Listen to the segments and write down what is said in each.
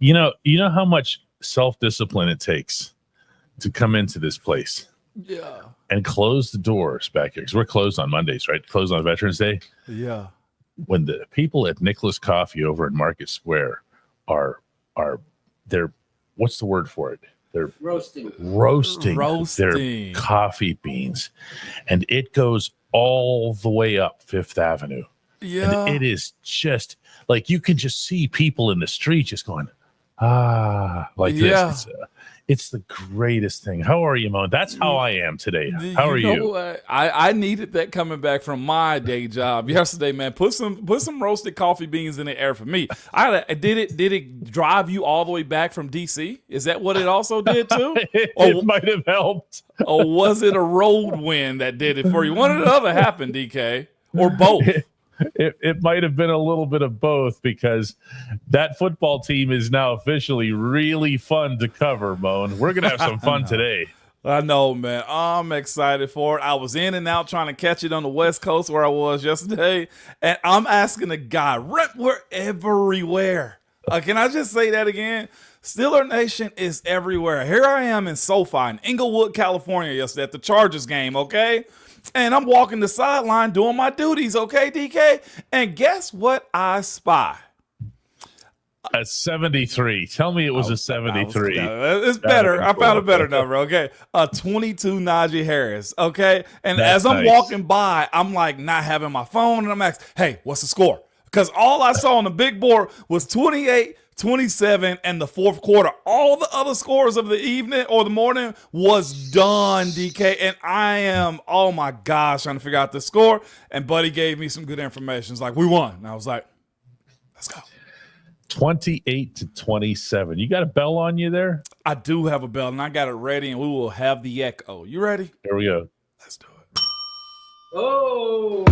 You know how much self-discipline it takes to come into this place. Yeah. And close the doors back here because we're closed on Mondays, right? Closed on Veterans Day. Yeah. When the people at Nicholas Coffee over in Market Square they're what's the word for it? They're roasting their coffee beans, and it goes all the way up Fifth Avenue. Yeah. And it is just like you can just see people in the street just going, like this. It's the greatest thing. How are you, Mo? That's how I am today. How are you? I needed that coming back from my day job yesterday, man. Put some roasted coffee beans in the air for me. Did it drive you all the way back from DC? Is that what it also did too? It might have helped. Or was it a road wind that did it for you? One or the other happened, DK, or both. It might have been a little bit of both because that football team is now officially really fun to cover, Moan. We're going to have some fun today. I know, man. I'm excited for it. I was in and out trying to catch it on the West Coast where I was yesterday, and I'm asking the guy, Rep, we're everywhere. Can I just say that again? Steeler Nation is everywhere. Here I am in SoFi in Inglewood, California yesterday at the Chargers game, okay? And I'm walking the sideline doing my duties, okay, DK? And guess what I spy? A 73. Tell me it was a 73. It's better. I found a better number, okay? A 22 Najee Harris, okay? And as I'm walking by, I'm like not having my phone, and I'm asking, hey, what's the score? Because all I saw on the big board was 28, 27, and the fourth quarter. All the other scores of the evening or the morning was done, DK. And I am, oh my gosh, trying to figure out the score. And Buddy gave me some good information. It's like, we won. And I was like, let's go. 28-27. You got a bell on you there? I do have a bell, and I got it ready, and we will have the echo. You ready? Here we go. Let's do it. Oh!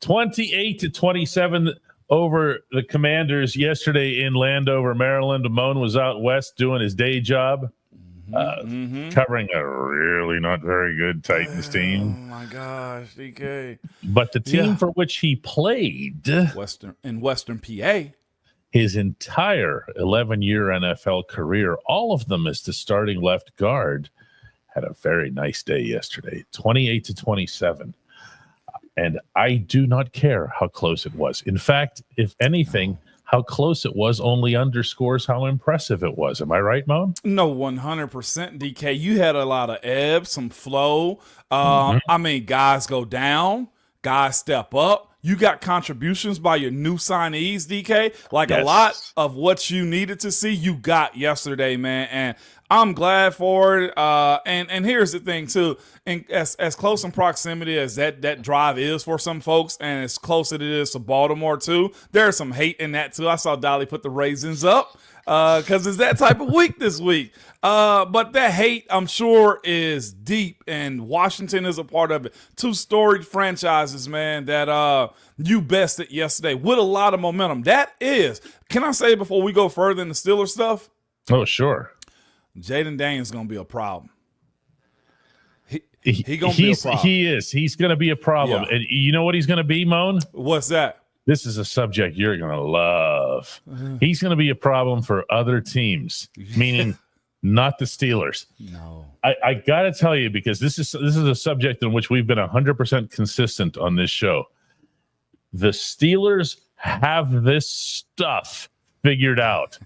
28-27 over the Commanders yesterday in Landover, Maryland. Ramon was out west doing his day job, covering a really not very good Titans team. Oh my gosh, DK! But the team for which he played, Western PA, his entire 11-year NFL career, all of them as the starting left guard, had a very nice day yesterday. 28-27. And I do not care how close it was. In fact, if anything, how close it was only underscores how impressive it was. Am I right, Mo? No, 100%, DK. You had a lot of ebb, some flow. I mean, guys go down, guys step up. You got contributions by your new signees, DK. Like a lot of what you needed to see, you got yesterday, man. And I'm glad for it. And here's the thing, too. And as close in proximity as that drive is for some folks, and as close as it is to Baltimore, too, there's some hate in that, too. I saw Dolly put the raisins up because it's that type of week this week. But that hate, I'm sure, is deep, and Washington is a part of it. Two storied franchises, man, that you bested yesterday with a lot of momentum. That is, can I say before we go further in the Steelers stuff? Oh, sure. Jaden Daniels going to be a problem. He going to be a problem. He is. He's going to be a problem. Yeah. And you know what he's going to be, Moan? What's that? This is a subject you're going to love. He's going to be a problem for other teams, meaning not the Steelers. No. I got to tell you, because this is a subject in which we've been 100% consistent on this show. The Steelers have this stuff figured out.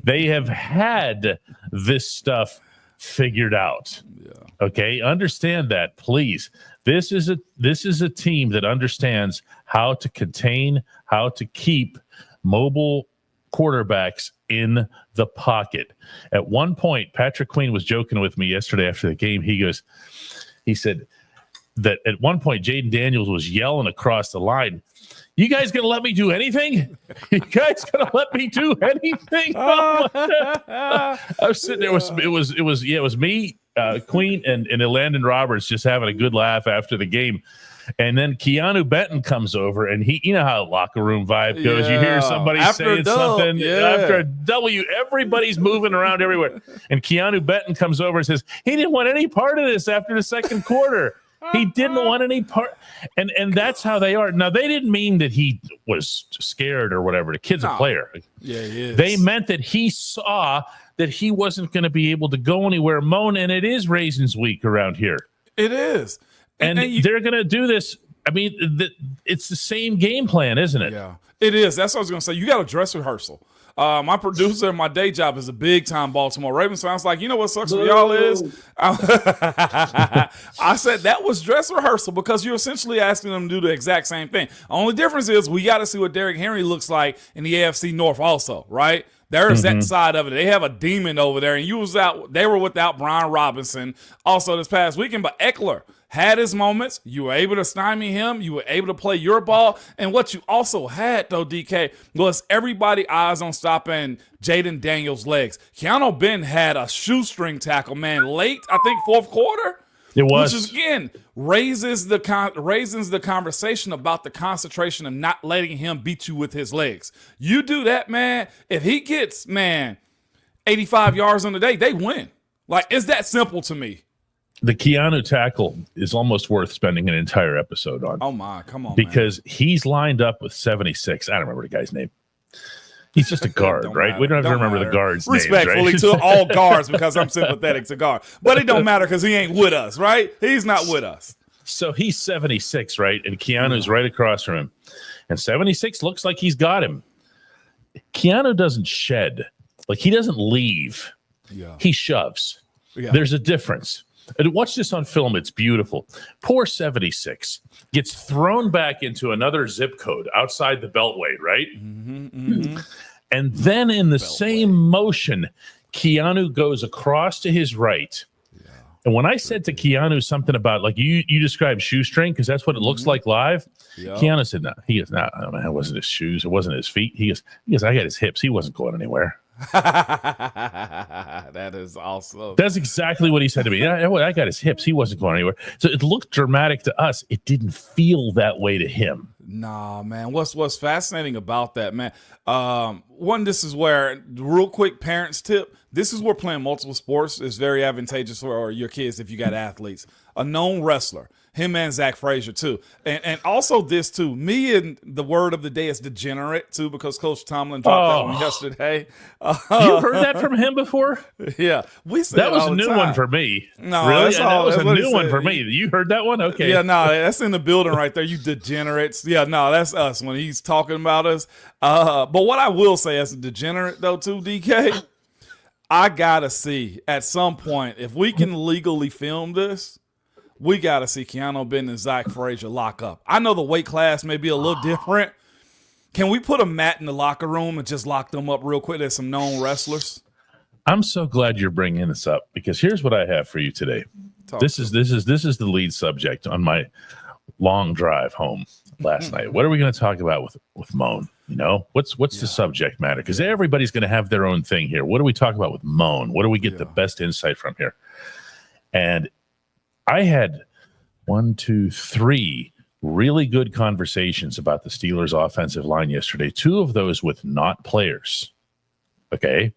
They have had this stuff figured out. Yeah. Okay, understand that, please. This is a team that understands how to contain, how to keep mobile quarterbacks in the pocket. At one point, Patrick Queen was joking with me yesterday after the game. He said that at one point Jaden Daniels was yelling across the line, "You guys gonna let me do anything? You guys gonna let me do anything?" I was sitting there. It was me, Queen, and Landon Roberts just having a good laugh after the game. And then Keanu Benton comes over, and you know how locker room vibe goes. You hear somebody saying something after a W, everybody's moving around everywhere. And Keanu Benton comes over and says, he didn't want any part of this after the second quarter. He didn't want any part. And that's how they are. Now, they didn't mean that he was scared or whatever. The kid's a player. Yeah, he is. They meant that he saw that he wasn't going to be able to go anywhere. Moan, and it is Raisins Week around here. It is. And they're going to do this. I mean, it's the same game plan, isn't it? Yeah, it is. That's what I was going to say. You got a dress rehearsal. My producer at my day job is a big-time Baltimore Ravens fan. I was like, you know what sucks for y'all is? I said that was dress rehearsal because you're essentially asking them to do the exact same thing. Only difference is we got to see what Derrick Henry looks like in the AFC North also, right? There's that side of it. They have a demon over there, and they were without Brian Robinson also this past weekend, but Eckler had his moments. You were able to stymie him. You were able to play your ball. And what you also had, though, DK, was everybody eyes on stopping Jaden Daniels' legs. Keanu Benton had a shoestring tackle, man, late, I think, fourth quarter. It was. Which is, again, raises the conversation about the concentration of not letting him beat you with his legs. You do that, man. If he gets, 85 yards on the day, they win. Like, it's that simple to me. The Keanu tackle is almost worth spending an entire episode on. Oh, my. Come on, because he's lined up with 76. I don't remember the guy's name. He's just a guard, right? Matter. We don't have to remember the guards' respectfully names, right? to all guards because I'm sympathetic to guard. But it don't matter because he ain't with us, right? He's not with us. So he's 76, right? And Keanu's right across from him. And 76 looks like he's got him. Keanu doesn't shed. Like, he doesn't leave. Yeah. He shoves. Yeah. There's a difference. And watch this on film. It's beautiful. Poor 76 gets thrown back into another zip code outside the Beltway, right? And then in the same motion, Keanu goes across to his right. Yeah. And when I said to Keanu something about, like, you described shoestring, because that's what it looks like live. Yeah. Keanu said, no. He goes, no, it wasn't his shoes. It wasn't his feet. He goes, I got his hips. He wasn't going anywhere. That is awesome. That's exactly what he said to me. I got his hips. He wasn't going anywhere. So it looked dramatic to us. It didn't feel that way to him. Nah, man. What's fascinating about that, man? This is where, real quick, parents tip. This is where playing multiple sports is very advantageous for your kids if you got athletes. A known wrestler. Him and Zach Frazier, too. And also this, too. Me and the word of the day is degenerate, too, because Coach Tomlin dropped that one yesterday. You heard that from him before? Yeah. We said that was a new one for me. No, really? That was a new one for me. You heard that one? Okay. Yeah, no, that's in the building right there. You degenerates. Yeah, no, that's us when he's talking about us. But what I will say as a degenerate, though, too, DK, I got to see at some point, if we can legally film this, we got to see Keanu Benton and Zach Frazier lock up. I know the weight class may be a little different. Can we put a mat in the locker room and just lock them up real quick? There's some known wrestlers. I'm so glad you're bringing this up because here's what I have for you today. This is the lead subject on my long drive home last night. What are we going to talk about with Moan? You know, what's the subject matter? Because everybody's going to have their own thing here. What do we talk about with Moan? What do we get the best insight from here? And I had 3 really good conversations about the Steelers' offensive line yesterday. 2 of those with not players. Okay.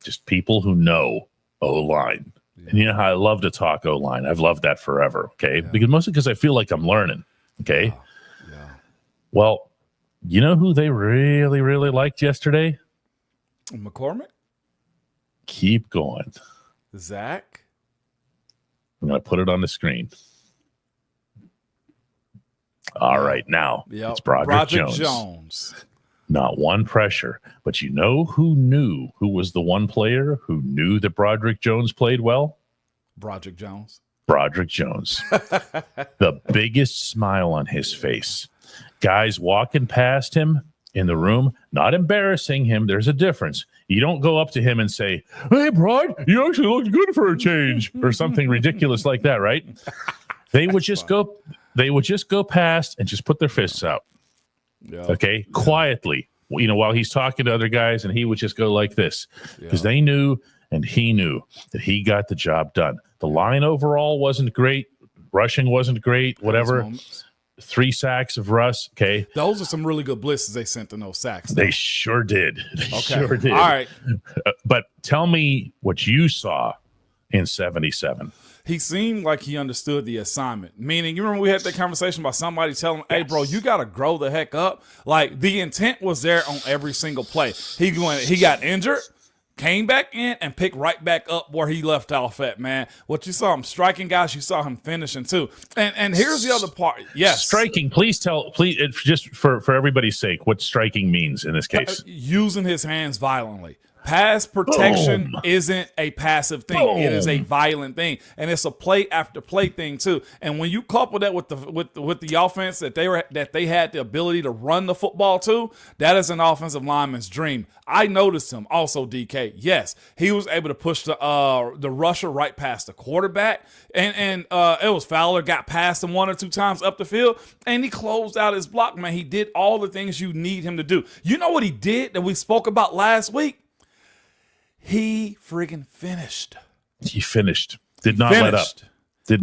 Just people who know O-line. And you know how I love to talk O-line. I've loved that forever. Okay. Mostly because I feel like I'm learning. Okay. Well, you know who they really, really liked yesterday? McCormick? Keep going. Zach? I'm going to put it on the screen. All right, now it's Broderick Jones. Not one pressure, but you know who was the one player who knew that Broderick Jones played well? Broderick Jones. The biggest smile on his face. Guys walking past him in the room, not embarrassing him. There's a difference. You don't go up to him and say, "Hey, Brod, you actually look good for a change," or something ridiculous like that, right? They would just go. They would just go past and just put their fists out. Okay, quietly. While he's talking to other guys, and he would just go like this because they knew, and he knew that he got the job done. The line overall wasn't great. Rushing wasn't great. Whatever. 3 sacks of Russ. Okay. Those are some really good blitzes they sent in those sacks. They sure did. Sure did. All right. But tell me what you saw in 77. He seemed like he understood the assignment. Meaning, you remember we had that conversation about somebody telling him, hey, bro, you got to grow the heck up. Like, the intent was there on every single play. He got injured, came back in, and picked right back up where he left off at, man. What you saw him striking guys, you saw him finishing too. And here's the other part. Yes. Striking, please, just for everybody's sake, what striking means in this case. Using his hands violently. Pass protection isn't a passive thing. It is a violent thing, and it's a play after play thing too. And when you couple that with the offense that they had the ability to run the football too, that is an offensive lineman's dream. I noticed him also, DK. Yes, he was able to push the rusher right past the quarterback, and it was Fowler got past him 1 or 2 times up the field, and he closed out his block. Man, he did all the things you need him to do. You know what he did that we spoke about last week? He friggin' finished. He finished. Did not let up. Did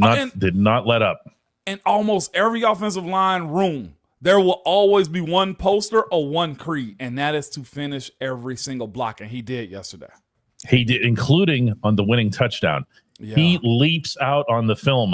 not let up. In almost every offensive line room, there will always be one poster or one creed, and that is to finish every single block. And he did yesterday. He did, including on the winning touchdown. Yeah. He leaps out on the film.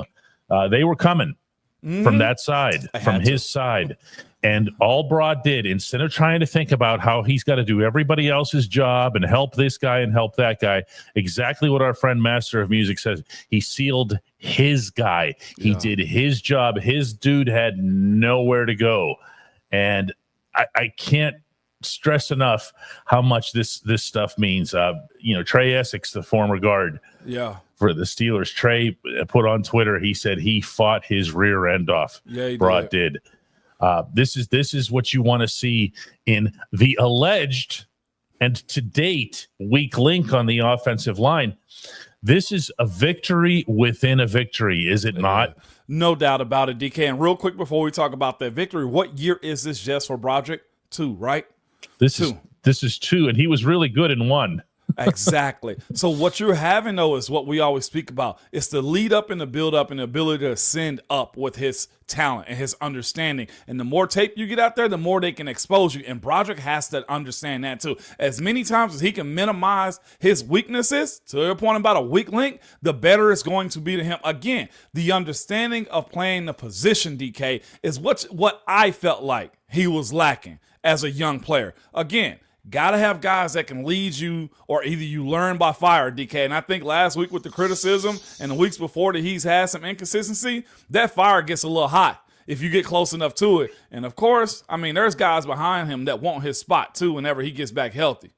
They were coming from that side, from his side. And all Broad did, instead of trying to think about how he's got to do everybody else's job and help this guy and help that guy, exactly what our friend Master of Music says, he sealed his guy. He did his job. His dude had nowhere to go. And I can't stress enough how much this stuff means. Trey Essex, the former guard for the Steelers, Trey put on Twitter, he said he fought his rear end off. Yeah, he Broad did. This is what you want to see in the alleged and to date weak link on the offensive line. This is a victory within a victory, is it not? No doubt about it, DK. And real quick before we talk about that victory, what year is this just for Broderick? 2, right? This is 2, and he was really good in 1. Exactly. So what you're having, though, is what we always speak about. It's the lead up and the build up and the ability to ascend up with his talent and his understanding. And the more tape you get out there, the more they can expose you. And Broderick has to understand that, too. As many times as he can minimize his weaknesses, to your point about a weak link, the better it's going to be to him. Again, the understanding of playing the position, DK, is what I felt like he was lacking as a young player. Again, got to have guys that can lead you, or either you learn by fire, DK. And I think last week with the criticism and the weeks before that he's had some inconsistency, that fire gets a little hot if you get close enough to it. And, of course, I mean, there's guys behind him that want his spot, too, whenever he gets back healthy.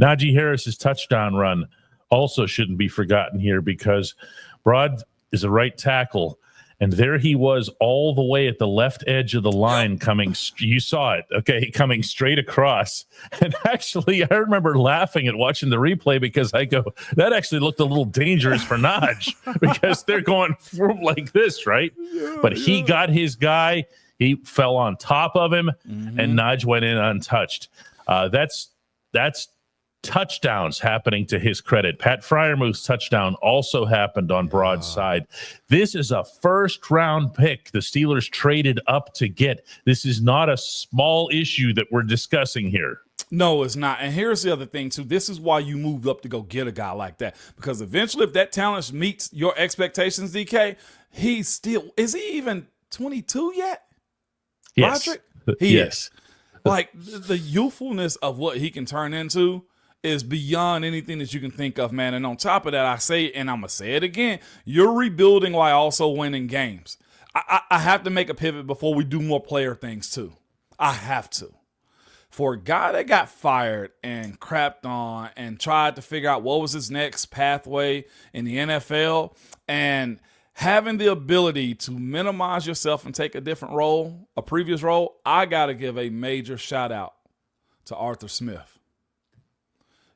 Najee Harris's touchdown run also shouldn't be forgotten here, because Broad is a right tackle, and there he was all the way at the left edge of the line coming. You saw it, okay, coming straight across. And actually, I remember laughing at watching the replay, because I go, that actually looked a little dangerous for Naj, because they're going through like this, right? But he got his guy. He fell on top of him, and Naj went in untouched. That's touchdowns happening to his credit. Pat Fryermuth's touchdown also happened on Broad's side. This is a first-round pick the Steelers traded up to get. This is not a small issue that we're discussing here. No, it's not. And here's the other thing, too. This is why you moved up to go get a guy like that. Because eventually, if that talent meets your expectations, DK, is he even 22 yet? Yes. Roderick? He is. Like, the youthfulness of what he can turn into is beyond anything that you can think of, man. And on top of that, I say, and I'm going to say it again, you're rebuilding while also winning games. I have to make a pivot before we do more player things, too. I have to. For a guy that got fired and crapped on and tried to figure out what was his next pathway in the NFL, and having the ability to minimize yourself and take a different role, a previous role, I got to give a major shout out to Arthur Smith.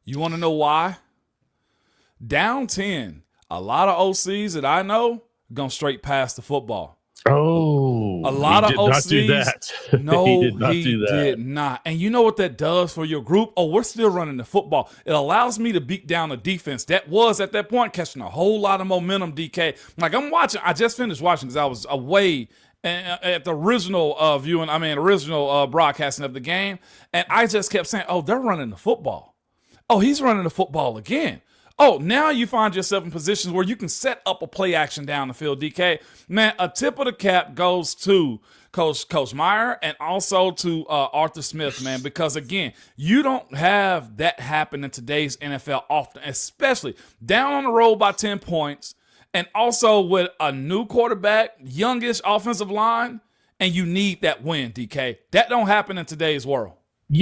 You want to know why? Down 10, a lot of OCs that I know going straight past the football. Oh, a lot of OCs. Not do that. No, he did not. And you know what that does for your group? Oh, we're still running the football. It allows me to beat down the defense that was at that point catching a whole lot of momentum, DK. Like, I'm watching. I just finished watching because I was away at the original original broadcasting of the game, and I just kept saying, "Oh, they're running the football. Oh, he's running the football again. Oh, now you find yourself in positions where you can set up a play action down the field." DK, man, a tip of the cap goes to Coach Meyer and also to Arthur Smith, man, because again, you don't have that happen in today's NFL often, especially down on the road by 10 points. And also with a new quarterback, youngish offensive line, and you need that win, DK. That don't happen in today's world.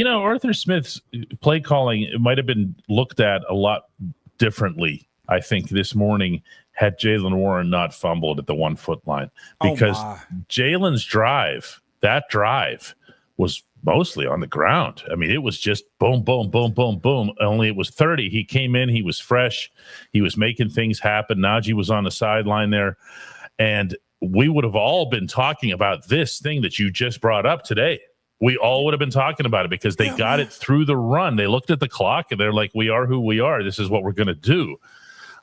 Arthur Smith's play calling might have been looked at a lot differently, I think, this morning had Jaylen Warren not fumbled at the 1 foot line. Because Jalen's drive was mostly on the ground. I mean, it was just boom, boom, boom, boom, boom. Only it was 30. He came in, he was fresh. He was making things happen. Najee was on the sideline there. And we would have all been talking about this thing that you just brought up today. We all would have been talking about it because they got it through the run. They looked at the clock and they're like, we are who we are. This is what we're going to do.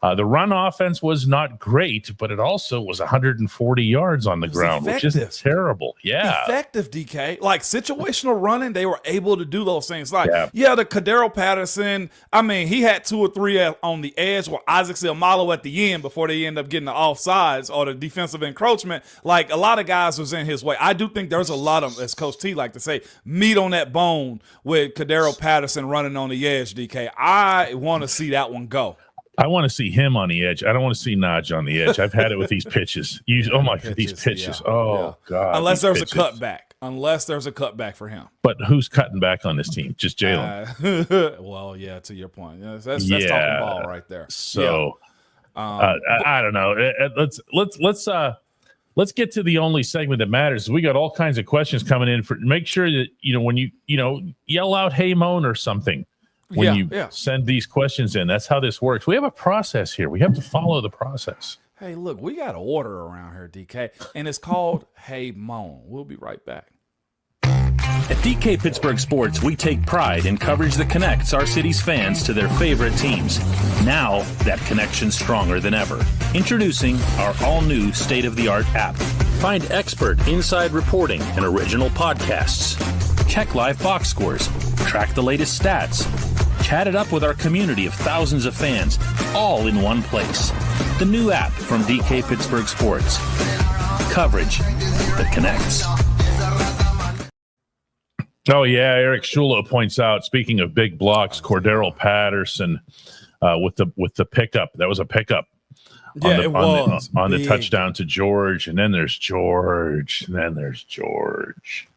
The run offense was not great, but it also was 140 yards on the ground, effective. Which is terrible. Yeah. Effective, DK. Like situational running, they were able to do those things. Like, the Cordero Patterson, I mean, he had 2 or 3 on the edge with Isaac Seumalo at the end before they end up getting the offsides or the defensive encroachment. Like, a lot of guys was in his way. I do think there's a lot of, as Coach T like to say, meat on that bone with Cordero Patterson running on the edge, DK. I want to see that one go. I want to see him on the edge. I don't want to see Najee on the edge. I've had it with these pitches. These pitches. God. Unless there's a cutback. Unless there's a cutback for him. But who's cutting back on this team? Just Jalen. Well, yeah, to your point. That's talking ball right there. So I don't know. Let's get to the only segment that matters. We got all kinds of questions coming in. Make sure that when you yell out "Hey Moan" or something. When you send these questions in, that's how this works. We have a process here. We have to follow the process. Hey, look, we got an order around here, DK, and it's called Hey Moan. We'll be right back. At DK Pittsburgh Sports, we take pride in coverage that connects our city's fans to their favorite teams. Now, that connection's stronger than ever. Introducing our all-new state-of-the-art app. Find expert inside reporting and original podcasts. Check live box scores. Track the latest stats. Chat it up with our community of thousands of fans, all in one place. The new app from DK Pittsburgh Sports. Coverage that connects. Oh, yeah. Eric Shula points out, speaking of big blocks, Cordero Patterson with the pickup. That was a pickup. Yeah, it was. On the touchdown to George. And then there's George.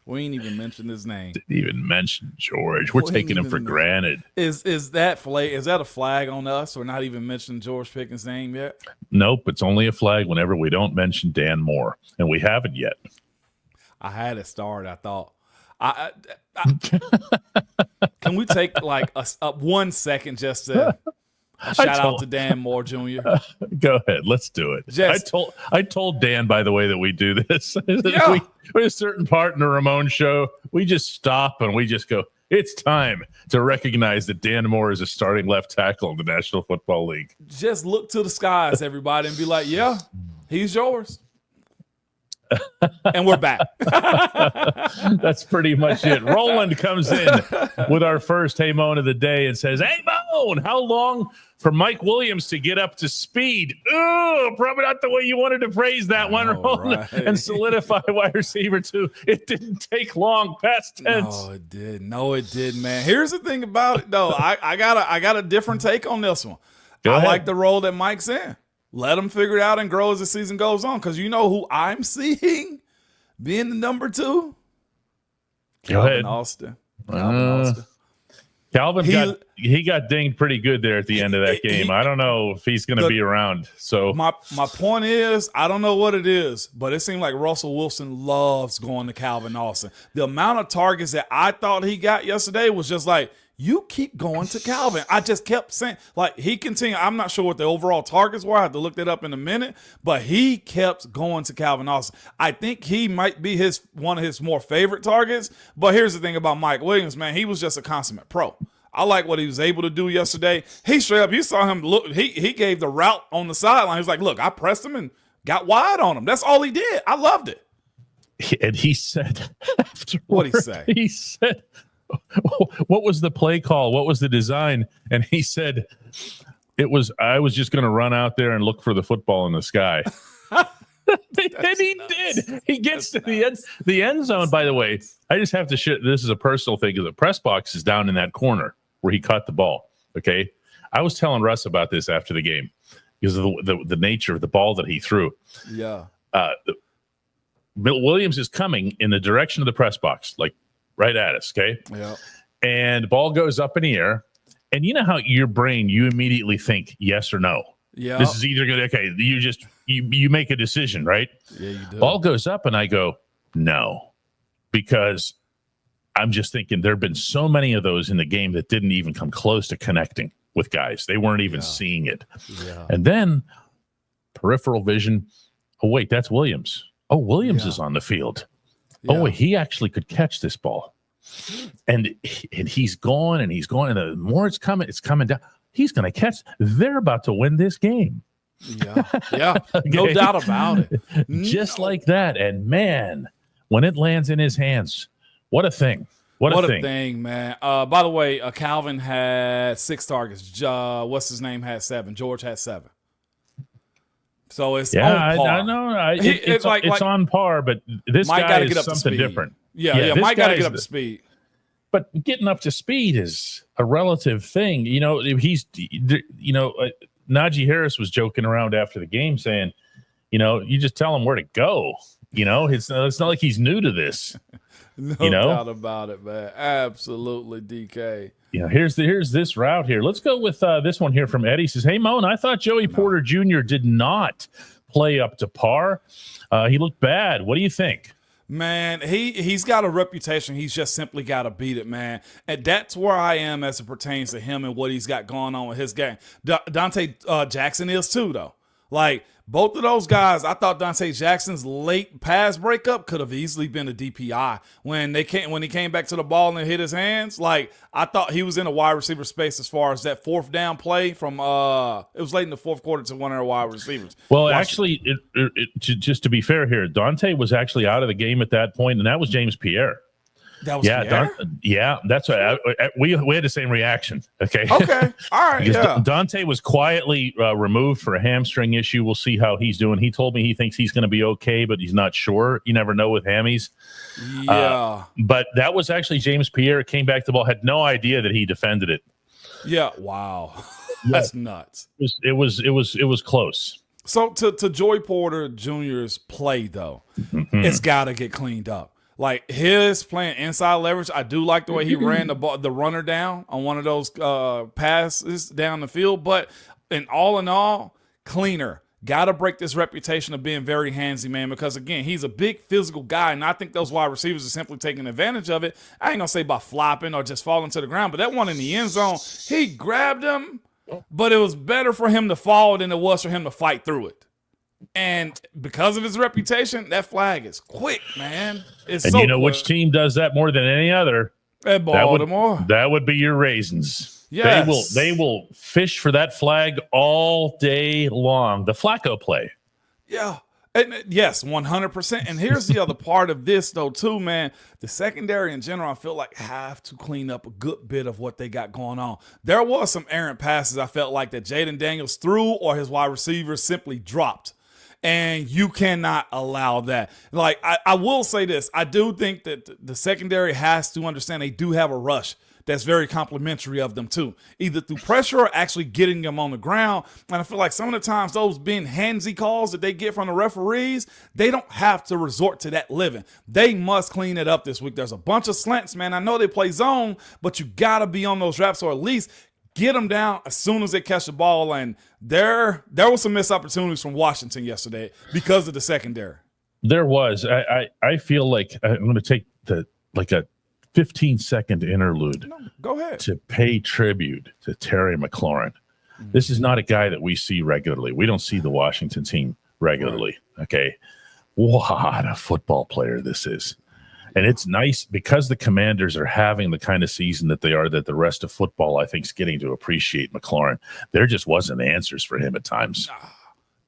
We ain't even mentioned his name. Didn't even mention George. We're taking him for granted. Is that a flag on us? We're not even mentioning George Pickens' name yet? Nope. It's only a flag whenever we don't mention Dan Moore. And we haven't yet. I had it started. I thought. Can we take like a 1 second just to shout out to Dan Moore Jr.? Go ahead, let's do it. I told Dan, by the way, that we do this. We're a certain part in the Ramon show. We just stop and we just go, it's time to recognize that Dan Moore is a starting left tackle in the National Football League. Just look to the skies, everybody, and be like, yeah, he's yours. And we're back. That's pretty much it. Roland comes in with our first Hey Moan of the day and says, "Hey Moan, how long for Mike Williams to get up to speed?" Oh, probably not the way you wanted to phrase that one, Roland. Right. And solidify wide receiver 2. It didn't take long. Past tense. No, it did, man. Here's the thing about it, though. I got a different take on this one. I like the role that Mike's in. Let him figure it out and grow as the season goes on. Because you know who I'm seeing being the number 2? Calvin Austin. Calvin got dinged pretty good there at the end of that game. I don't know if he's going to be around. So my point is, I don't know what it is, but it seemed like Russell Wilson loves going to Calvin Austin. The amount of targets that I thought he got yesterday was just like, you keep going to Calvin. I just kept saying, like, he continued. I'm not sure what the overall targets were. I have to look that up in a minute. But he kept going to Calvin Austin. I think he might be one of his more favorite targets. But here's the thing about Mike Williams, man. He was just a consummate pro. I like what he was able to do yesterday. He straight up, you saw him look. He gave the route on the sideline. He was like, look, I pressed him and got wide on him. That's all he did. I loved it. And he said, What'd he say? He said, what was the play call? What was the design? And he said, I was just going to run out there and look for the football in the sky. And he did. He gets to the end zone. By the way, I just have to share. This is a personal thing because the press box is down in that corner where he caught the ball. Okay. I was telling Russ about this after the game because of the nature of the ball that he threw. Yeah. Williams is coming in the direction of the press box, like right at us. Okay. Yeah. And the ball goes up in the air. And you know how your brain, you immediately think yes or no. Yeah. This is either good. Okay. You make a decision, right? Yeah, you do. Ball goes up and I go, no, because I'm just thinking there've been so many of those in the game that didn't even come close to connecting with guys. They weren't even seeing it. Yeah. And then peripheral vision. Oh, wait, that's Williams. Oh, Williams is on the field. Yeah. Oh, wait, he actually could catch this ball. And he's going and he's going. And the more it's coming down. He's going to catch. They're about to win this game. Yeah. Okay. No doubt about it. Just like that. And man, when it lands in his hands, what a thing. What a thing, man. By the way, Calvin had 6 targets. What's his name had 7. George had 7. So it's on par. I know. It's on par, but this Mike guy is something different. Yeah. Mike got to get up to speed. But getting up to speed is a relative thing. You know, Najee Harris was joking around after the game saying, you just tell him where to go. It's not like he's new to this. No doubt about it, man. Absolutely, DK. Here's this route here. Let's go with this one here from Eddie. Says, hey, Moan, I thought Joey Porter Jr. did not play up to par. He looked bad. What do you think? Man, he's got a reputation. He's just simply got to beat it, man. And that's where I am as it pertains to him and what he's got going on with his game. Dante Jackson is too, though. Like, both of those guys, I thought Dante Jackson's late pass breakup could have easily been a DPI. When he came back to the ball and hit his hands, like, I thought he was in a wide receiver space as far as that 4th down play from it was late in the 4th quarter to one of our wide receivers. Well, actually, just to be fair here, Dante was actually out of the game at that point, and that was James Pierre. That was Pierre? That's right. We had the same reaction. Okay. Okay. All right. Because Dante was quietly removed for a hamstring issue. We'll see how he's doing. He told me he thinks he's going to be okay, but he's not sure. You never know with hammies. Yeah. But that was actually James Pierre. Came back to the ball. Had no idea that he defended it. Yeah. Wow. That's nuts. It was close. So to Joey Porter Jr.'s play though, it's got to get cleaned up. Like his playing inside leverage, I do like the way he ran the runner down on one of those passes down the field. But in all, cleaner. Got to break this reputation of being very handsy, man, because, again, he's a big physical guy, and I think those wide receivers are simply taking advantage of it. I ain't going to say by flopping or just falling to the ground, but that one in the end zone, he grabbed him, but it was better for him to fall than it was for him to fight through it. And because of his reputation, that flag is quick, man. It's and so you know quick. Which team does that more than any other? At Baltimore. That would be your Raisins. Yes. They will fish for that flag all day long. The Flacco play. Yeah. And yes, 100%. And here's the other part of this, though, too, man. The secondary in general, I feel like have to clean up a good bit of what they got going on. There was some errant passes I felt like that Jaden Daniels threw or his wide receivers simply dropped. And you cannot allow that. Like, I will say this. I do think that the secondary has to understand they do have a rush that's very complimentary of them, too. Either through pressure or actually getting them on the ground. And I feel like some of the times those being handsy calls that they get from the referees, they don't have to resort to that living. They must clean it up this week. There's a bunch of slants, man. I know they play zone, but you got to be on those wraps or at least get them down as soon as they catch the ball. And there was some missed opportunities from Washington yesterday because of the secondary. There was. I feel like I'm going to take a 15-second interlude. No, go ahead. To pay tribute to Terry McLaurin. This is not a guy that we see regularly. We don't see the Washington team regularly. Right. Okay. What a football player this is. And it's nice because the Commanders are having the kind of season that they are, that the rest of football, I think, is getting to appreciate McLaurin. There just wasn't answers for him at times.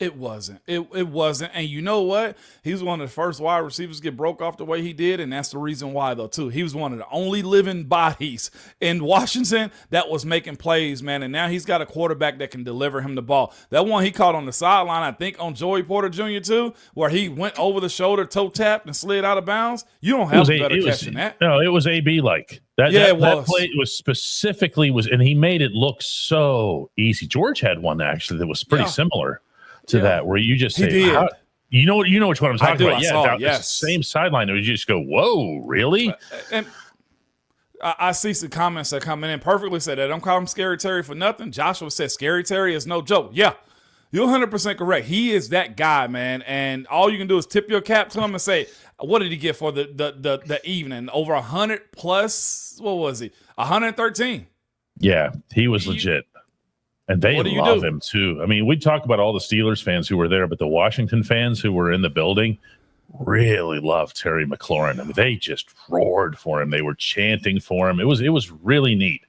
It wasn't. It wasn't. And you know what? He was one of the first wide receivers to get broke off the way he did, and that's the reason why, though, too. He was one of the only living bodies in Washington that was making plays, man, and now he's got a quarterback that can deliver him the ball. That one he caught on the sideline, I think, on Joey Porter Jr., too, where he went over the shoulder, toe-tapped, and slid out of bounds. You don't have a better catch than that. No, it was AB-like. That play was specifically and he made it look so easy. George had one, actually, that was pretty similar to that, where you just say, you know which one I'm talking about. Yes. Same sideline. You just go, whoa, really? And I see some comments that coming in perfectly said that. Don't call him Scary Terry for nothing. Joshua said Scary Terry is no joke. Yeah, you're 100% correct. He is that guy, man. And all you can do is tip your cap to him and say, what did he get for the evening? Over 100 plus, what was he? 113. Yeah, he was legit. And they love him, too. I mean, we talk about all the Steelers fans who were there, but the Washington fans who were in the building really loved Terry McLaurin. I mean, they just roared for him. They were chanting for him. It was really neat.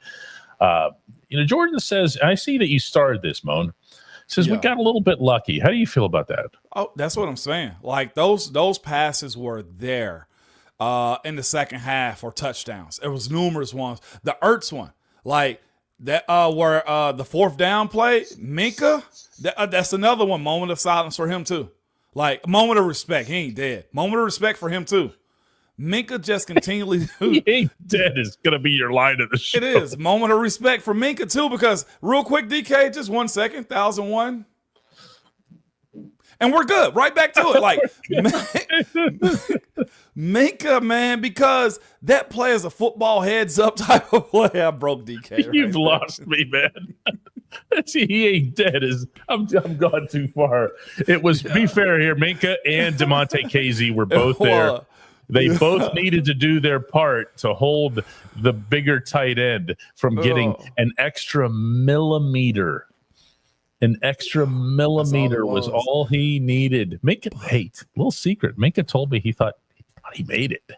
Jordan says, I see that you started this, Moan. Says, we got a little bit lucky. How do you feel about that? Oh, that's what I'm saying. Like, those passes were there in the second half for touchdowns. There was numerous ones. The Ertz one, like, that where the fourth down play, Minka, that's another one. Moment of silence for him too. Like, moment of respect. He ain't dead. Moment of respect for him too. Minka just continually. He ain't dead is gonna be your line of the show. It is moment of respect for Minka too, because real quick, DK, just 1 second, 1001. And we're good. Right back to it. Like, Minka, man, because that play is a football heads up type of play. I broke DK. You've lost me, man. He ain't dead. I'm gone too far. It was, be fair here, Minka and DeMonte Casey were both there. They both needed to do their part to hold the bigger tight end from getting an extra millimeter. An extra millimeter was all he needed. Minka, hey, little secret. Minka told me he thought he made it.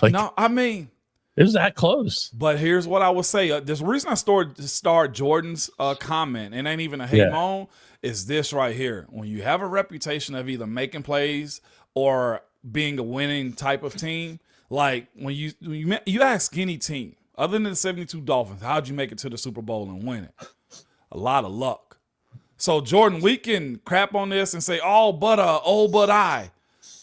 No, I mean, it was that close. But here's what I would say. There's a reason I starred Jordan's comment, and ain't even a hate on, is this right here. When you have a reputation of either making plays or being a winning type of team, like when you ask any team, other than the 72 Dolphins, how'd you make it to the Super Bowl and win it? A lot of luck. So, Jordan, we can crap on this and say, but I.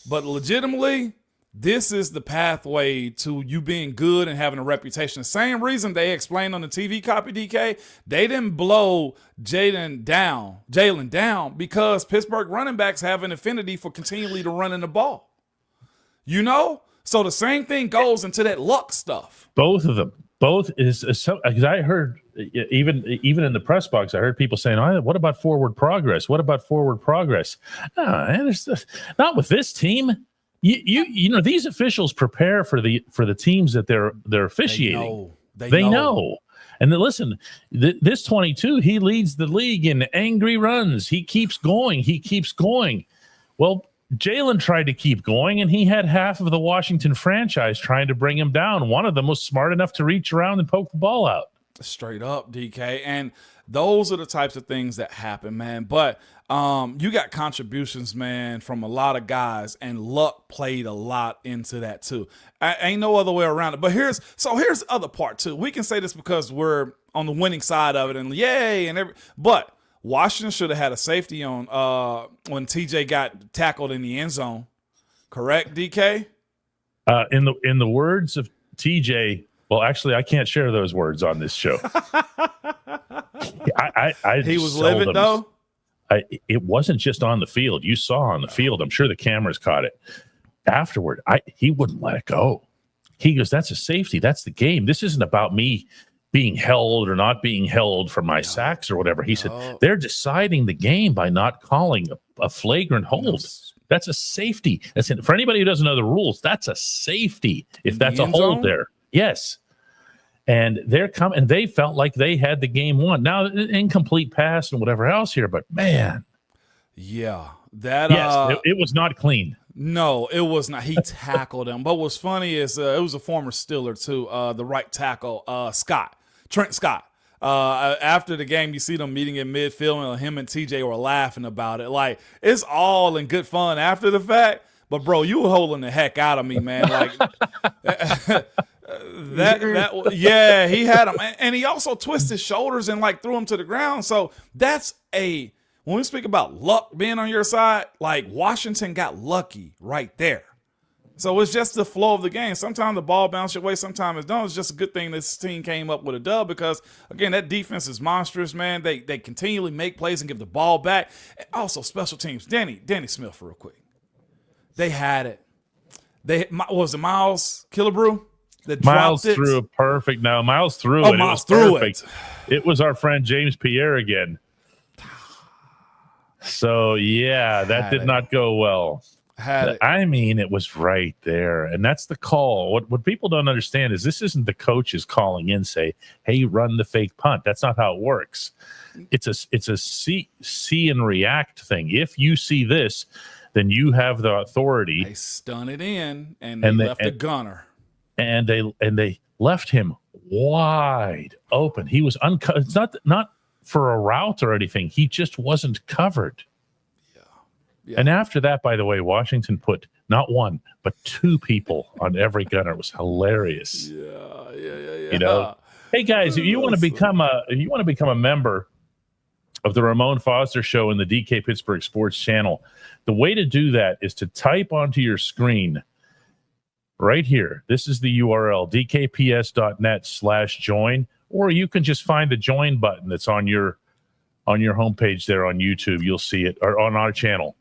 But legitimately, this is the pathway to you being good and having a reputation. The same reason they explained on the TV copy, DK, they didn't blow Jalen down because Pittsburgh running backs have an affinity for continually to running the ball. You know? So the same thing goes into that luck stuff. Both of them. Both is so, because I heard even in the press box, I heard people saying, what about forward progress? What about forward progress? Not with this team. You know, these officials prepare for the teams that they're officiating. They know. And then listen, this 22, he leads the league in angry runs. He keeps going. Well, Jalen tried to keep going, and he had half of the Washington franchise trying to bring him down. One of them was smart enough to reach around and poke the ball out. Straight up, DK. And those are the types of things that happen, man. But you got contributions, man, from a lot of guys, and luck played a lot into that too. Ain't no other way around it. But here's the other part too. We can say this because we're on the winning side of it, and yay, but Washington should have had a safety on when TJ got tackled in the end zone. Correct, DK? In the words of TJ, well, actually, I can't share those words on this show. He was livid, though? It wasn't just on the field. You saw on the field. I'm sure the cameras caught it. Afterward, he wouldn't let it go. He goes, that's a safety. That's the game. This isn't about me being held or not being held for my sacks or whatever. He said, they're deciding the game by not calling a flagrant hold. That's a safety. For anybody who doesn't know the rules, that's a safety if that's a hold there. Yes. And they felt like they had the game won. Now, incomplete pass and whatever else here, but man. Yeah. It was not clean. No, it was not. He tackled him. But what's funny is it was a former Steeler, too, the right tackle, Trent Scott. After the game, you see them meeting in midfield, and him and TJ were laughing about it. Like, it's all in good fun after the fact. But bro, you were holding the heck out of me, man. Like yeah, he had him, and he also twisted his shoulders and like threw him to the ground. So when we speak about luck being on your side, like Washington got lucky right there. So it's just the flow of the game. Sometimes the ball bounces your way, sometimes it don't. It's just a good thing this team came up with a dub because, again, that defense is monstrous, man. They continually make plays and give the ball back. And also, special teams. Danny Smith, real quick. They had it. What was it, Miles Killebrew? Miles threw it perfect. No, Miles threw it. Miles threw it. It was our friend James Pierre again. So, yeah, that did not go well. I mean, it was right there. And that's the call. What people don't understand is this isn't the coaches calling in, say, hey, run the fake punt. That's not how it works. It's a see and react thing. If you see this, then you have the authority. They stun it in, and they left a gunner. And they left him wide open. He was uncovered. It's not for a route or anything. He just wasn't covered. Yeah. And after that, by the way, Washington put not one but two people on every gunner. It was hilarious. Yeah. You know, hey guys, if you want to become a member of the Ramon Foster Show in the DK Pittsburgh Sports channel, the way to do that is to type onto your screen right here. This is the URL, dkps.net/join, or you can just find the join button that's on your homepage there on YouTube. You'll see it, or on our channel.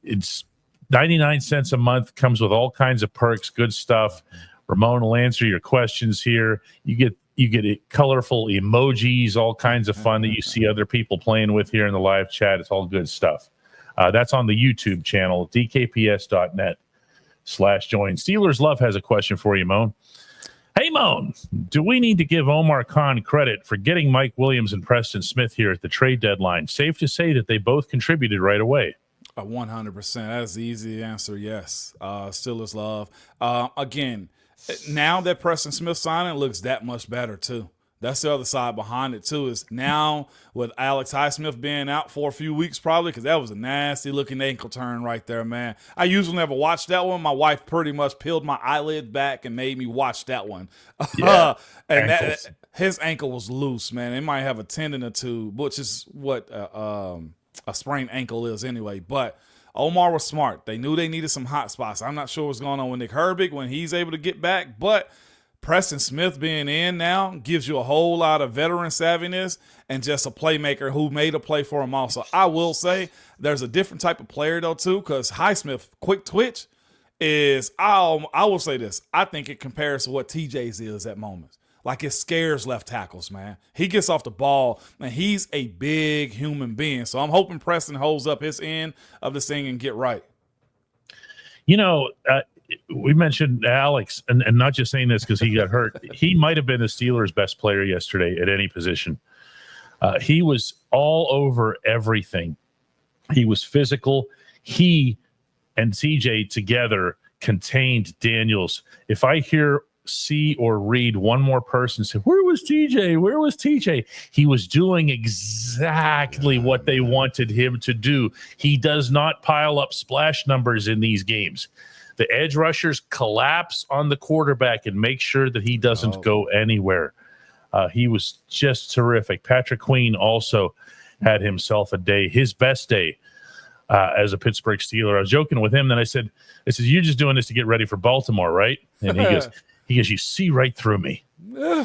It's 99 cents a month, comes with all kinds of perks, good stuff. Ramon will answer your questions here. You get colorful emojis, all kinds of fun that you see other people playing with here in the live chat. It's all good stuff. That's on the YouTube channel, dkps.net/join. Steelers Love has a question for you, Moan. Hey, Moan, do we need to give Omar Khan credit for getting Mike Williams and Preston Smith here at the trade deadline? Safe to say that they both contributed right away. 100%. That's the easy answer, yes. Steelers Love. Again, now that Preston Smith signing looks that much better, too. That's the other side behind it, too, is now with Alex Highsmith being out for a few weeks probably, because that was a nasty-looking ankle turn right there, man. I usually never watch that one. My wife pretty much peeled my eyelid back and made me watch that one. Yeah, and his ankle was loose, man. It might have a tendon or two, which is what a sprained ankle is anyway. But Omar was smart. They knew they needed some hot spots. I'm not sure what's going on with Nick Herbig when he's able to get back, but Preston Smith being in now gives you a whole lot of veteran savviness and just a playmaker who made a play for him also. I will say there's a different type of player, though, too, because Highsmith, quick twitch, is, I will say this, I think it compares to what TJ's is at moments. Like, it scares left tackles, man. He gets off the ball, and he's a big human being. So I'm hoping Preston holds up his end of this thing and get right. You know, we mentioned Alex, and not just saying this because he got hurt. He might have been the Steelers' best player yesterday at any position. He was all over everything. He was physical. He and CJ together contained Daniels. If I see or read one more person say, where was TJ? Where was TJ? He was doing exactly what they wanted him to do. He does not pile up splash numbers in these games. The edge rushers collapse on the quarterback and make sure that he doesn't go anywhere. He was just terrific. Patrick Queen also had himself a day, his best day as a Pittsburgh Steeler. I was joking with him. Then I said, you're just doing this to get ready for Baltimore, right? And he goes, you see right through me. Yeah.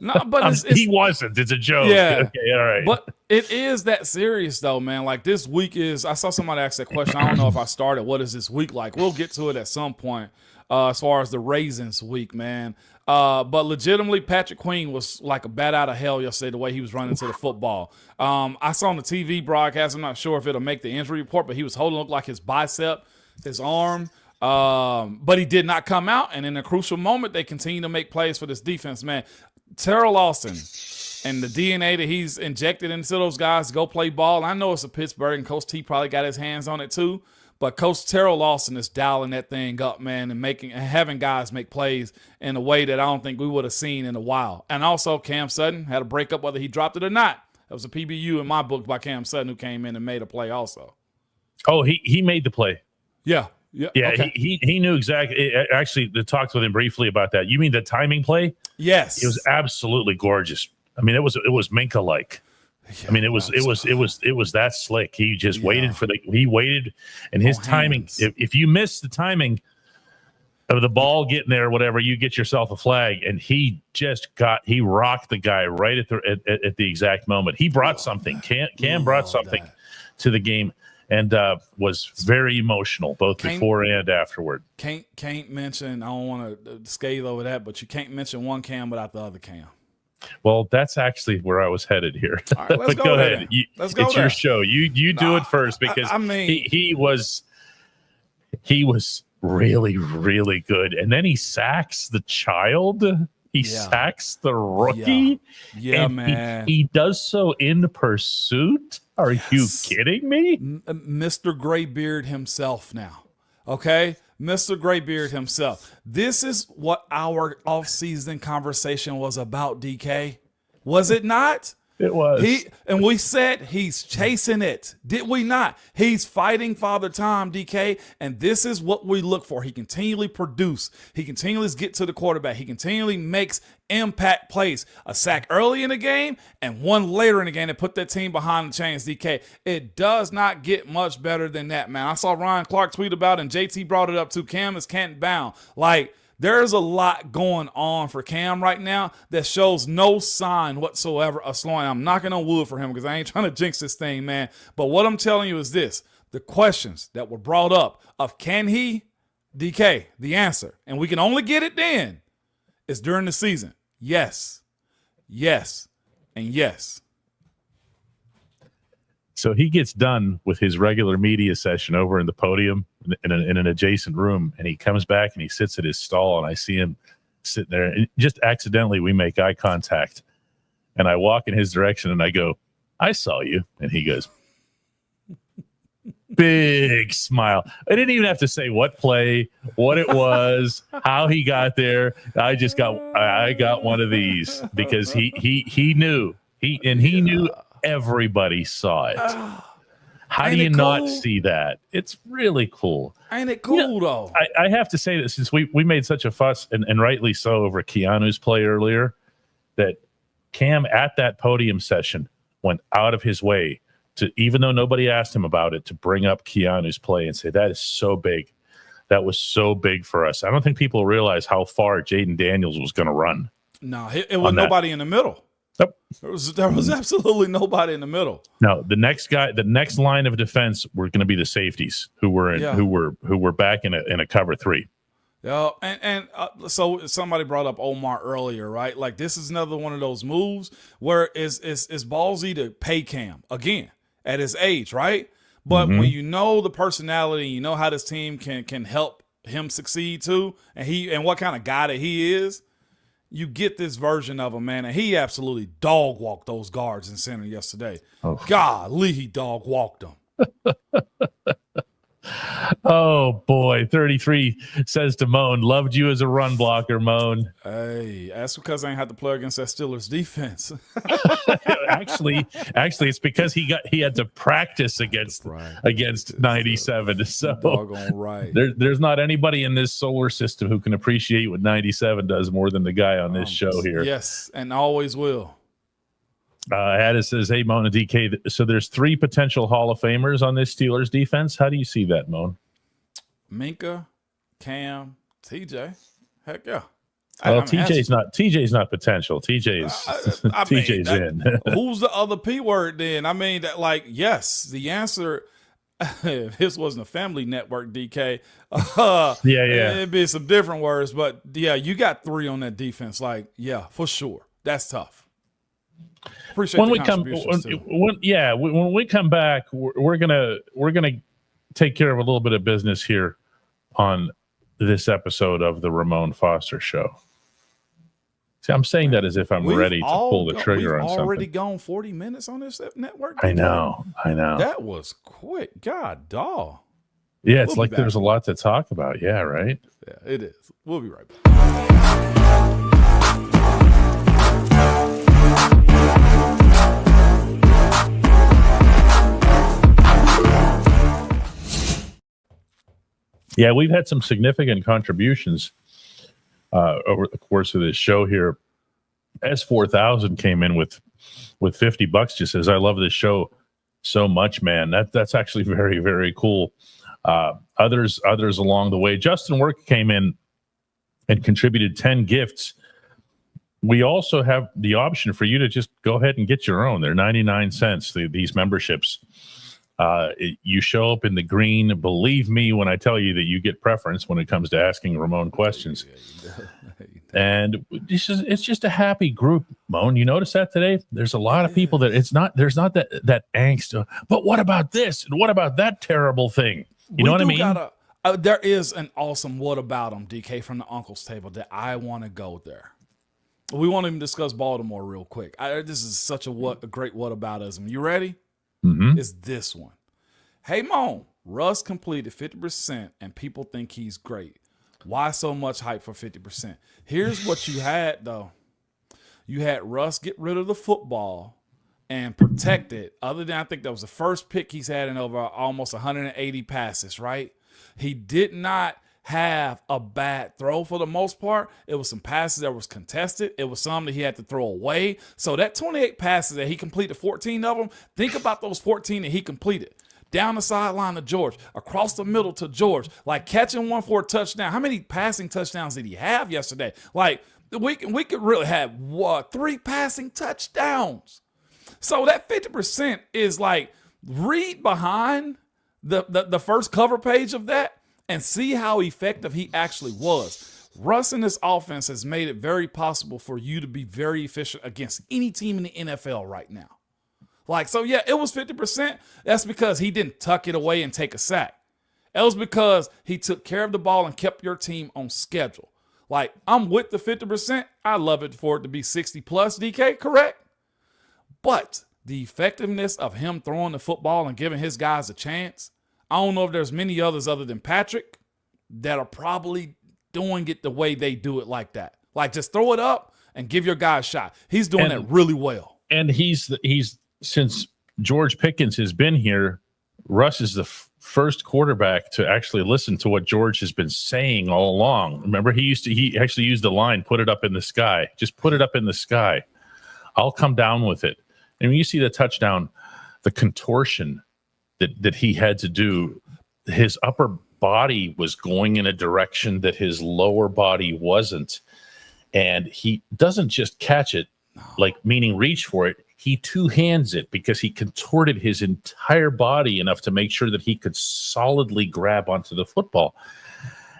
No, but he wasn't. It's a joke. Yeah. Okay, all right. But it is that serious, though, man. Like, this week is – I saw somebody ask that question. I don't know if I started. What is this week like? We'll get to it at some point as far as the Raisins week, man. But legitimately, Patrick Queen was like a bat out of hell yesterday, the way he was running to the football. I saw on the TV broadcast, I'm not sure if it'll make the injury report, but he was holding up like his bicep, his arm. But he did not come out, and in a crucial moment, they continue to make plays for this defense, man. Terrell Austin and the DNA that he's injected into those guys to go play ball. I know it's a Pittsburgh, and Coach T probably got his hands on it too, But Coach Terrell Lawson is dialing that thing up, man, and having guys make plays in a way that I don't think we would have seen in a while. And also, Cam Sutton had a breakup, whether he dropped it or not. That was a PBU in my book by Cam Sutton, who came in and made a play also. Oh, he made the play. Yeah. Okay. He knew exactly. Actually, talked with him briefly about that. You mean the timing play? Yes. It was absolutely gorgeous. I mean, it was Minka like. I mean, it was that slick. He just waited and his timing. If you miss the timing of the ball getting there, whatever, you get yourself a flag. And he rocked the guy right at the exact moment. He brought something. Cam brought something to the game. And was very emotional both before and afterward. Can't mention. I don't want to scale over that, but you can't mention one Cam without the other Cam. Well, that's actually where I was headed here. All right, let's but go ahead. It's your show. You do it first because I mean, he was really, really good. And then he sacks the child. He sacks the rookie. Yeah, man. He does so in pursuit. Are you kidding me? Mr. Graybeard himself now. Okay? Mr. Graybeard himself. This is what our offseason conversation was about, DK. Was it not? It was. And we said he's chasing it. Did we not? He's fighting Father Time, DK, and this is what we look for. He continually produce. He continually get to the quarterback. He continually makes impact plays. A sack early in the game and one later in the game to put that team behind the chains, DK. It does not get much better than that, man. I saw Ryan Clark tweet about it, and JT brought it up too. Cam is can't bound. Like, there's a lot going on for Cam right now that shows no sign whatsoever of slowing. I'm knocking on wood for him because I ain't trying to jinx this thing, man. But what I'm telling you is this. The questions that were brought up of can he, DK, the answer, and we can only get it then, is during the season. Yes, yes, and yes. So he gets done with his regular media session over in the podium in an adjacent room, and he comes back and he sits at his stall, and I see him sitting there, and just accidentally we make eye contact, and I walk in his direction and I go, "I saw you," and he goes, big smile. I didn't even have to say what play, what it was, how he got there. I got one of these because he knew he knew everybody saw it. How do you not see that? It's really cool. Ain't it cool, though? I have to say that since we made such a fuss, and rightly so, over Keanu's play earlier, that Cam at that podium session went out of his way to, even though nobody asked him about it, to bring up Keanu's play and say, that is so big. That was so big for us. I don't think people realize how far Jaden Daniels was going to run. No, it was nobody in the middle. Nope. There was absolutely nobody in the middle. No, the next line of defense were going to be the safeties who were back in a cover three. Yeah, and so somebody brought up Omar earlier, right? Like, this is another one of those moves where it's ballsy to pay Cam again at his age, right? But when you know the personality, you know how this team can help him succeed too, and what kind of guy that he is. You get this version of him, man, and he absolutely dog walked those guards in center yesterday. Oh. Golly, he dog walked them. Oh, boy. 33 says to Moan, loved you as a run blocker, Moan. Hey, that's because I ain't had to play against that Steelers defense. Actually, it's because he had to practice against 97. So right. There's not anybody in this solar system who can appreciate what 97 does more than the guy on this show here. Yes, and always will. Addis says, hey, Moan and DK, so there's 3 potential Hall of Famers on this Steelers defense. How do you see that, Moan? Minka, Cam, TJ. Heck yeah. Well, TJ's not potential. TJ's in. Who's the other P word then? I mean, yes, the answer, if this wasn't a family network, DK, it'd be some different words. But, yeah, you got 3 on that defense. Like, yeah, for sure. That's tough. Appreciate when we come back, we're gonna take care of a little bit of business here on this episode of the Ramon Foster Show. See, I'm saying that as if I'm ready to pull the trigger on something. We've already gone 40 minutes on this network. I know. That was quick. God, dog. Yeah, it's like there's a lot to talk about. Yeah, right? Yeah, it is. We'll be right back. Yeah, we've had some significant contributions over the course of this show here. S4000 came in with $50. Just says, "I love this show so much, man." That's actually very, very cool. Others along the way. Justin Work came in and contributed 10 gifts. We also have the option for you to just go ahead and get your own. They're 99 cents. These memberships. You show up in the green. Believe me when I tell you that you get preference when it comes to asking Ramon questions. And it's just a happy group, Moan. You notice that today? There's a lot of people that there's not that angst. But what about this? And what about that terrible thing? You know what I mean? There is an awesome what about them, DK, from the Uncle's Table that I want to go there. We won't even discuss Baltimore real quick. This is such a great whataboutism. You ready? Mm-hmm. It's this one. Hey, Moan, Russ completed 50% and people think he's great. Why so much hype for 50%? Here's what you had, though. You had Russ get rid of the football and protect it. Other than I think that was the first pick he's had in over almost 180 passes, right? He did not have a bad throw for the most part. It was some passes that was contested. It was some that he had to throw away. So that 28 passes that he completed, 14 of them, think about those 14 that he completed. Down the sideline to George, across the middle to George, like catching one for a touchdown. How many passing touchdowns did he have yesterday? Like we could really have 3 passing touchdowns. So that 50% is like read behind the first cover page of that and see how effective he actually was. Russ in this offense has made it very possible for you to be very efficient against any team in the NFL right now. So yeah, it was 50%. That's because he didn't tuck it away and take a sack. It was because he took care of the ball and kept your team on schedule. I'm with the 50%. I love it for it to be 60 plus, DK, correct? But the effectiveness of him throwing the football and giving his guys a chance, I don't know if there's many others other than Patrick that are probably doing it the way they do it like that. Just throw it up and give your guy a shot. He's doing that really well. And he's since George Pickens has been here, Russ is the first quarterback to actually listen to what George has been saying all along. Remember, he actually used the line, "Put it up in the sky." Just put it up in the sky. I'll come down with it. And when you see the touchdown, the contortion that he had to do, his upper body was going in a direction that his lower body wasn't. And he doesn't just catch it, meaning reach for it. He two-hands it because he contorted his entire body enough to make sure that he could solidly grab onto the football.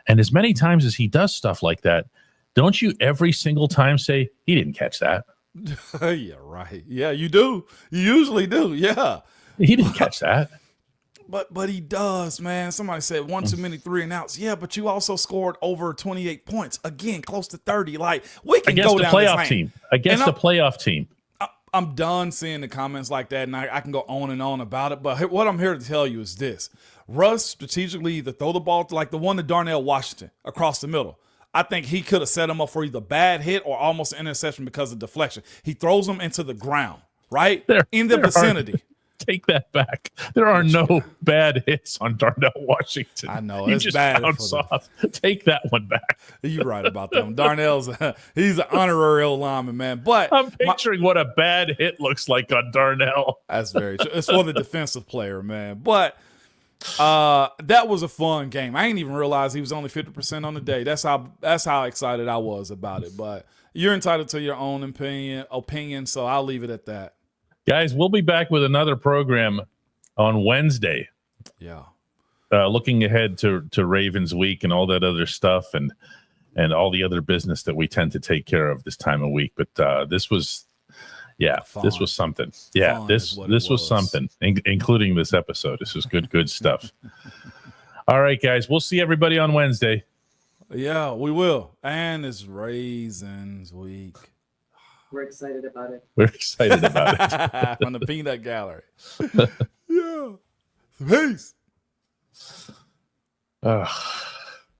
And as many times as he does stuff like that, don't you every single time say, "He didn't catch that"? Yeah, right. Yeah, you do. You usually do. Yeah. He didn't catch that. But he does, man. Somebody said one too many 3 and outs. Yeah, but you also scored over 28 points. Again, close to 30. We can against go the down playoff this team. Against the playoff team. I'm done seeing the comments like that, and I can go on and on about it. But what I'm here to tell you is this. Russ strategically either throw the ball to the one to Darnell Washington across the middle. I think he could have set him up for either bad hit or almost an interception because of deflection. He throws him into the ground, right? In the vicinity. Take that back. There are no bad hits on Darnell Washington. I know. He it's just bad. bounce off. Take that one back. You're right about that. Darnell's he's an honorary old lineman, man. But I'm picturing what a bad hit looks like on Darnell. That's very true. It's for the defensive player, man. But that was a fun game. I didn't even realize he was only 50% on the day. That's how excited I was about it. But you're entitled to your own opinion, so I'll leave it at that. Guys, we'll be back with another program on Wednesday. Yeah. Looking ahead to Ravens week and all that other stuff and all the other business that we tend to take care of this time of week. But this was this was something. Yeah, this was something, including this episode. This was good stuff. All right, guys, we'll see everybody on Wednesday. Yeah, we will. And it's Raisins week. We're excited about it. We're excited about it. From the Peanut Gallery. Yeah. Peace. Ugh.